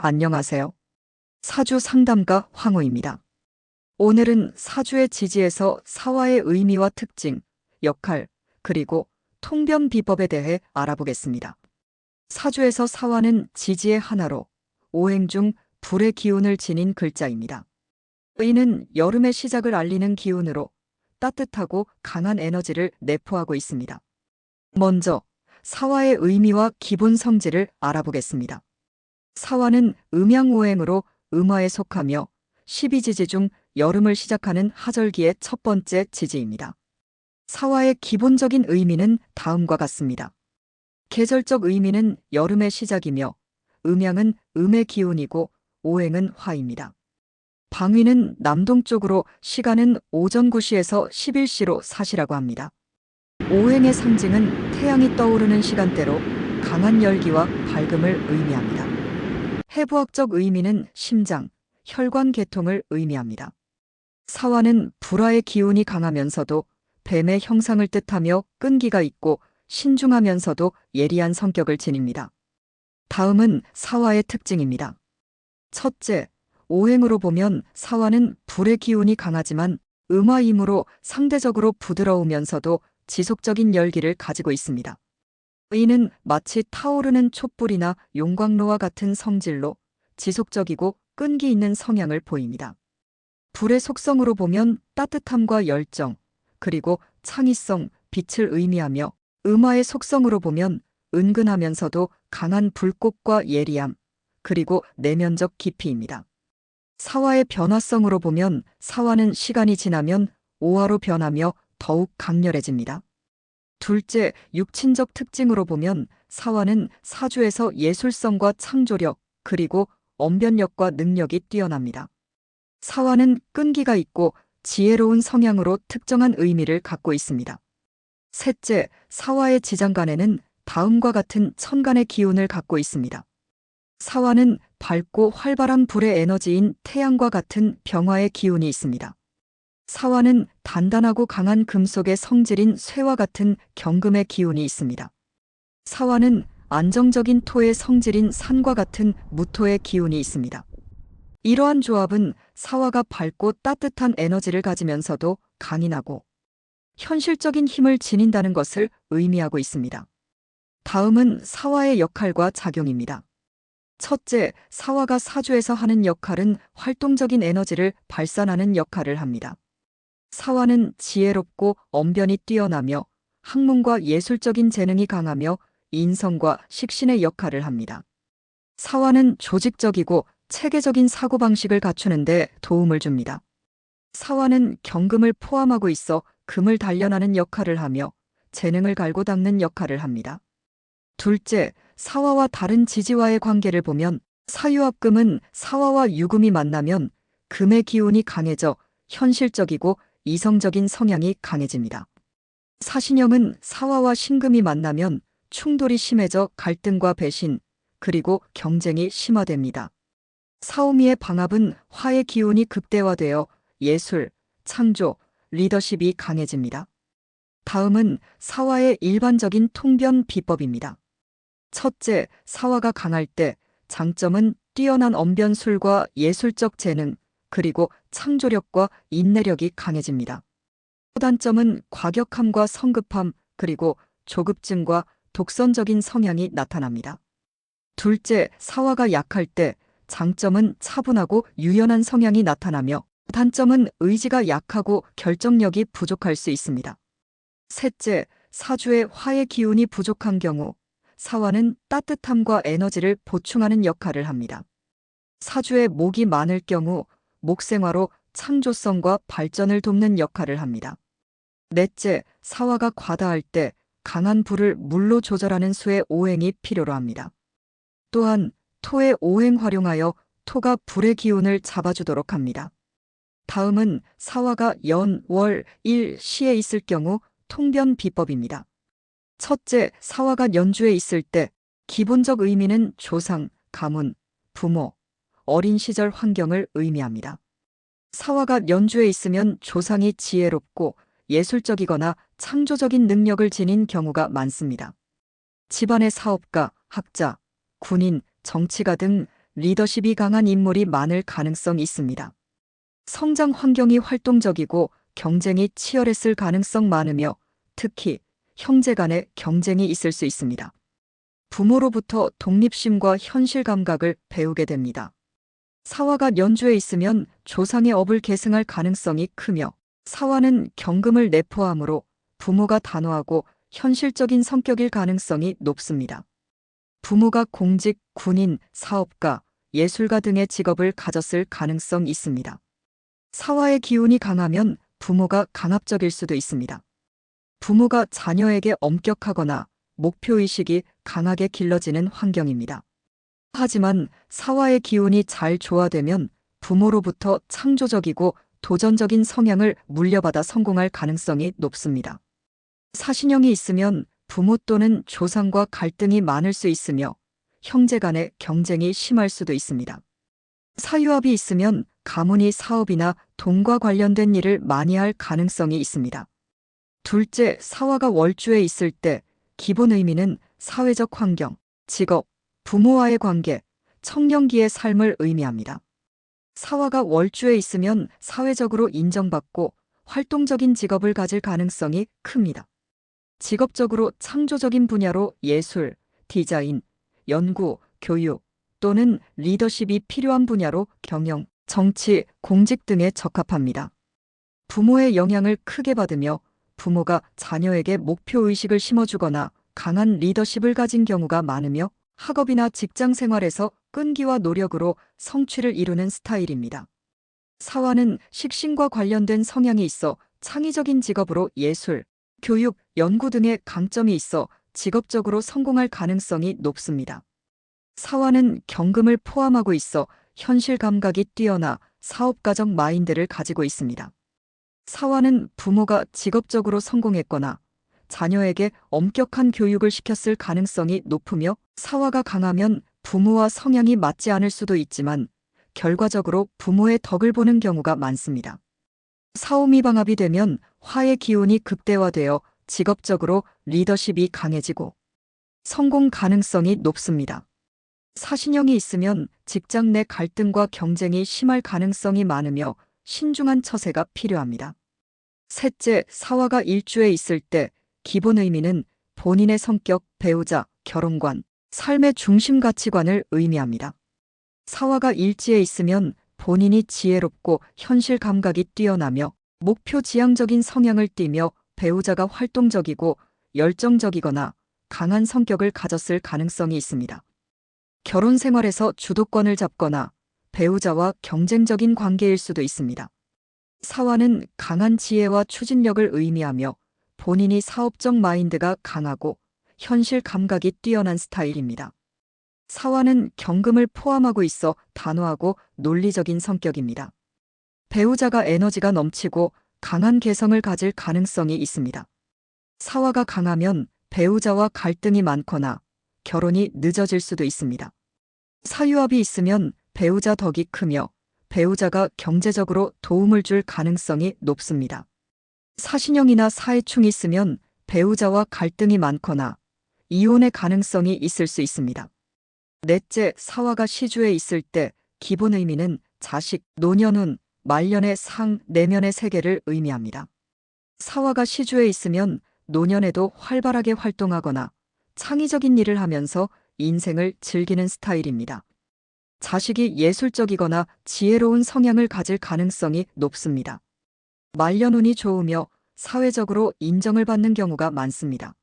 안녕하세요. 사주 상담가 황호입니다. 오늘은 사주의 지지에서 사화의 의미와 특징, 역할, 그리고 통변 비법에 대해 알아보겠습니다. 사주에서 사화는 지지의 하나로 오행 중 불의 기운을 지닌 글자입니다. 의는 여름의 시작을 알리는 기운으로 따뜻하고 강한 에너지를 내포하고 있습니다. 먼저 사화의 의미와 기본 성질을 알아보겠습니다. 사화는 음양오행으로 음화에 속하며 12지지 중 여름을 시작하는 하절기의 첫 번째 지지입니다. 사화의 기본적인 의미는 다음과 같습니다. 계절적 의미는 여름의 시작이며 음양은 음의 기운이고 오행은 화입니다. 방위는 남동쪽으로 시간은 오전 9시에서 11시로 사시라고 합니다. 오행의 상징은 태양이 떠오르는 시간대로 강한 열기와 밝음을 의미합니다. 해부학적 의미는 심장, 혈관 개통을 의미합니다. 사화는 불화의 기운이 강하면서도 뱀의 형상을 뜻하며 끈기가 있고 신중하면서도 예리한 성격을 지닙니다. 다음은 사화의 특징입니다. 첫째, 오행으로 보면 사화는 불의 기운이 강하지만 음화이므로 상대적으로 부드러우면서도 지속적인 열기를 가지고 있습니다. 이는 마치 타오르는 촛불이나 용광로와 같은 성질로 지속적이고 끈기 있는 성향을 보입니다. 불의 속성으로 보면 따뜻함과 열정, 그리고 창의성, 빛을 의미하며 음화의 속성으로 보면 은근하면서도 강한 불꽃과 예리함, 그리고 내면적 깊이입니다. 사화의 변화성으로 보면 사화는 시간이 지나면 오화로 변하며 더욱 강렬해집니다. 둘째, 육친적 특징으로 보면 사화는 사주에서 예술성과 창조력, 그리고 언변력과 능력이 뛰어납니다. 사화는 끈기가 있고 지혜로운 성향으로 특정한 의미를 갖고 있습니다. 셋째, 사화의 지장간에는 다음과 같은 천간의 기운을 갖고 있습니다. 사화는 밝고 활발한 불의 에너지인 태양과 같은 병화의 기운이 있습니다. 사화는 단단하고 강한 금속의 성질인 쇠와 같은 경금의 기운이 있습니다. 사화는 안정적인 토의 성질인 산과 같은 무토의 기운이 있습니다. 이러한 조합은 사화가 밝고 따뜻한 에너지를 가지면서도 강인하고 현실적인 힘을 지닌다는 것을 의미하고 있습니다. 다음은 사화의 역할과 작용입니다. 첫째, 사화가 사주에서 하는 역할은 활동적인 에너지를 발산하는 역할을 합니다. 사화는 지혜롭고 언변이 뛰어나며 학문과 예술적인 재능이 강하며 인성과 식신의 역할을 합니다. 사화는 조직적이고 체계적인 사고방식을 갖추는 데 도움을 줍니다. 사화는 경금을 포함하고 있어 금을 단련하는 역할을 하며 재능을 갈고 닦는 역할을 합니다. 둘째, 사화와 다른 지지와의 관계를 보면 사유합금은 사화와 유금이 만나면 금의 기운이 강해져 현실적이고 이성적인 성향이 강해집니다. 사신형은 사화와 신금이 만나면 충돌이 심해져 갈등과 배신, 그리고 경쟁이 심화됩니다. 사오미의 방합은 화의 기운이 극대화되어 예술, 창조, 리더십이 강해집니다. 다음은 사화의 일반적인 통변 비법입니다. 첫째, 사화가 강할 때 장점은 뛰어난 언변술과 예술적 재능, 그리고 창조력과 인내력이 강해집니다. 단점은 과격함과 성급함, 그리고 조급증과 독선적인 성향이 나타납니다. 둘째, 사화가 약할 때 장점은 차분하고 유연한 성향이 나타나며 단점은 의지가 약하고 결정력이 부족할 수 있습니다. 셋째, 사주에 화의 기운이 부족한 경우 사화는 따뜻함과 에너지를 보충하는 역할을 합니다. 사주에 목이 많을 경우 목생화로 창조성과 발전을 돕는 역할을 합니다. 넷째, 사화가 과다할 때 강한 불을 물로 조절하는 수의 오행이 필요로 합니다. 또한 토의 오행 활용하여 토가 불의 기운을 잡아주도록 합니다. 다음은 사화가 연, 월, 일, 시에 있을 경우 통변 비법입니다. 첫째, 사화가 연주에 있을 때 기본적 의미는 조상, 가문, 부모, 어린 시절 환경을 의미합니다. 사화가 연주에 있으면 조상이 지혜롭고 예술적이거나 창조적인 능력을 지닌 경우가 많습니다. 집안의 사업가, 학자, 군인, 정치가 등 리더십이 강한 인물이 많을 가능성이 있습니다. 성장 환경이 활동적이고 경쟁이 치열했을 가능성 많으며 특히 형제 간의 경쟁이 있을 수 있습니다. 부모로부터 독립심과 현실 감각을 배우게 됩니다. 사화가 연주에 있으면 조상의 업을 계승할 가능성이 크며 사화는 경금을 내포하므로 부모가 단호하고 현실적인 성격일 가능성이 높습니다. 부모가 공직, 군인, 사업가, 예술가 등의 직업을 가졌을 가능성이 있습니다. 사화의 기운이 강하면 부모가 강압적일 수도 있습니다. 부모가 자녀에게 엄격하거나 목표의식이 강하게 길러지는 환경입니다. 하지만 사화의 기운이 잘 조화되면 부모로부터 창조적이고 도전적인 성향을 물려받아 성공할 가능성이 높습니다. 사신형이 있으면 부모 또는 조상과 갈등이 많을 수 있으며 형제 간의 경쟁이 심할 수도 있습니다. 사유합이 있으면 가문이 사업이나 돈과 관련된 일을 많이 할 가능성이 있습니다. 둘째, 사화가 월주에 있을 때 기본 의미는 사회적 환경, 직업, 부모와의 관계, 청년기의 삶을 의미합니다. 사화가 월주에 있으면 사회적으로 인정받고 활동적인 직업을 가질 가능성이 큽니다. 직업적으로 창조적인 분야로 예술, 디자인, 연구, 교육 또는 리더십이 필요한 분야로 경영, 정치, 공직 등에 적합합니다. 부모의 영향을 크게 받으며 부모가 자녀에게 목표의식을 심어주거나 강한 리더십을 가진 경우가 많으며 학업이나 직장 생활에서 끈기와 노력으로 성취를 이루는 스타일입니다. 사화는 식신과 관련된 성향이 있어 창의적인 직업으로 예술, 교육, 연구 등의 강점이 있어 직업적으로 성공할 가능성이 높습니다. 사화는 경금을 포함하고 있어 현실 감각이 뛰어나 사업가적 마인드를 가지고 있습니다. 사화는 부모가 직업적으로 성공했거나 자녀에게 엄격한 교육을 시켰을 가능성이 높으며 사화가 강하면 부모와 성향이 맞지 않을 수도 있지만 결과적으로 부모의 덕을 보는 경우가 많습니다. 사오미 방합이 되면 화의 기운이 극대화되어 직업적으로 리더십이 강해지고 성공 가능성이 높습니다. 사신형이 있으면 직장 내 갈등과 경쟁이 심할 가능성이 많으며 신중한 처세가 필요합니다. 셋째, 사화가 일주에 있을 때 기본 의미는 본인의 성격, 배우자, 결혼관, 삶의 중심 가치관을 의미합니다. 사화가 일지에 있으면 본인이 지혜롭고 현실 감각이 뛰어나며 목표 지향적인 성향을 띠며 배우자가 활동적이고 열정적이거나 강한 성격을 가졌을 가능성이 있습니다. 결혼 생활에서 주도권을 잡거나 배우자와 경쟁적인 관계일 수도 있습니다. 사화는 강한 지혜와 추진력을 의미하며 본인이 사업적 마인드가 강하고 현실 감각이 뛰어난 스타일입니다. 사화는 경금을 포함하고 있어 단호하고 논리적인 성격입니다. 배우자가 에너지가 넘치고 강한 개성을 가질 가능성이 있습니다. 사화가 강하면 배우자와 갈등이 많거나 결혼이 늦어질 수도 있습니다. 사유합이 있으면 배우자 덕이 크며 배우자가 경제적으로 도움을 줄 가능성이 높습니다. 사신형이나 사해충이 있으면 배우자와 갈등이 많거나 이혼의 가능성이 있을 수 있습니다. 넷째, 사화가 시주에 있을 때 기본 의미는 자식, 노년운, 말년의 상, 내면의 세계를 의미합니다. 사화가 시주에 있으면 노년에도 활발하게 활동하거나 창의적인 일을 하면서 인생을 즐기는 스타일입니다. 자식이 예술적이거나 지혜로운 성향을 가질 가능성이 높습니다. 말년운이 좋으며 사회적으로 인정을 받는 경우가 많습니다.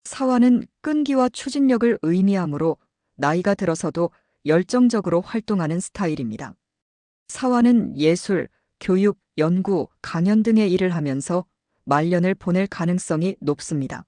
사화는 끈기와 추진력을 의미하므로 나이가 들어서도 열정적으로 활동하는 스타일입니다. 사화는 예술, 교육, 연구, 강연 등의 일을 하면서 말년을 보낼 가능성이 높습니다.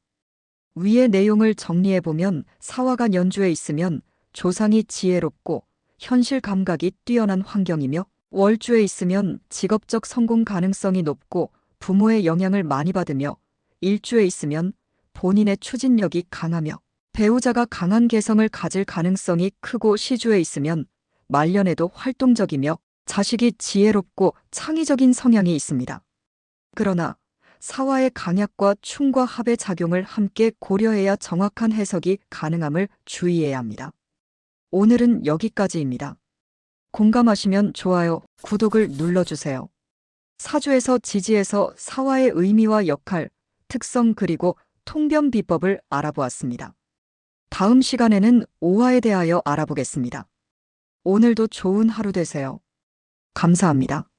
위의 내용을 정리해보면 사화가 연주에 있으면 조상이 지혜롭고 현실 감각이 뛰어난 환경이며 월주에 있으면 직업적 성공 가능성이 높고 부모의 영향을 많이 받으며 일주에 있으면 본인의 추진력이 강하며 배우자가 강한 개성을 가질 가능성이 크고 시주에 있으면 말년에도 활동적이며 자식이 지혜롭고 창의적인 성향이 있습니다. 그러나 사화의 강약과 충과 합의 작용을 함께 고려해야 정확한 해석이 가능함을 주의해야 합니다. 오늘은 여기까지입니다. 공감하시면 좋아요, 구독을 눌러주세요. 사주에서 지지에서 사화의 의미와 역할, 특성 그리고 통변 비법을 알아보았습니다. 다음 시간에는 오화에 대하여 알아보겠습니다. 오늘도 좋은 하루 되세요. 감사합니다.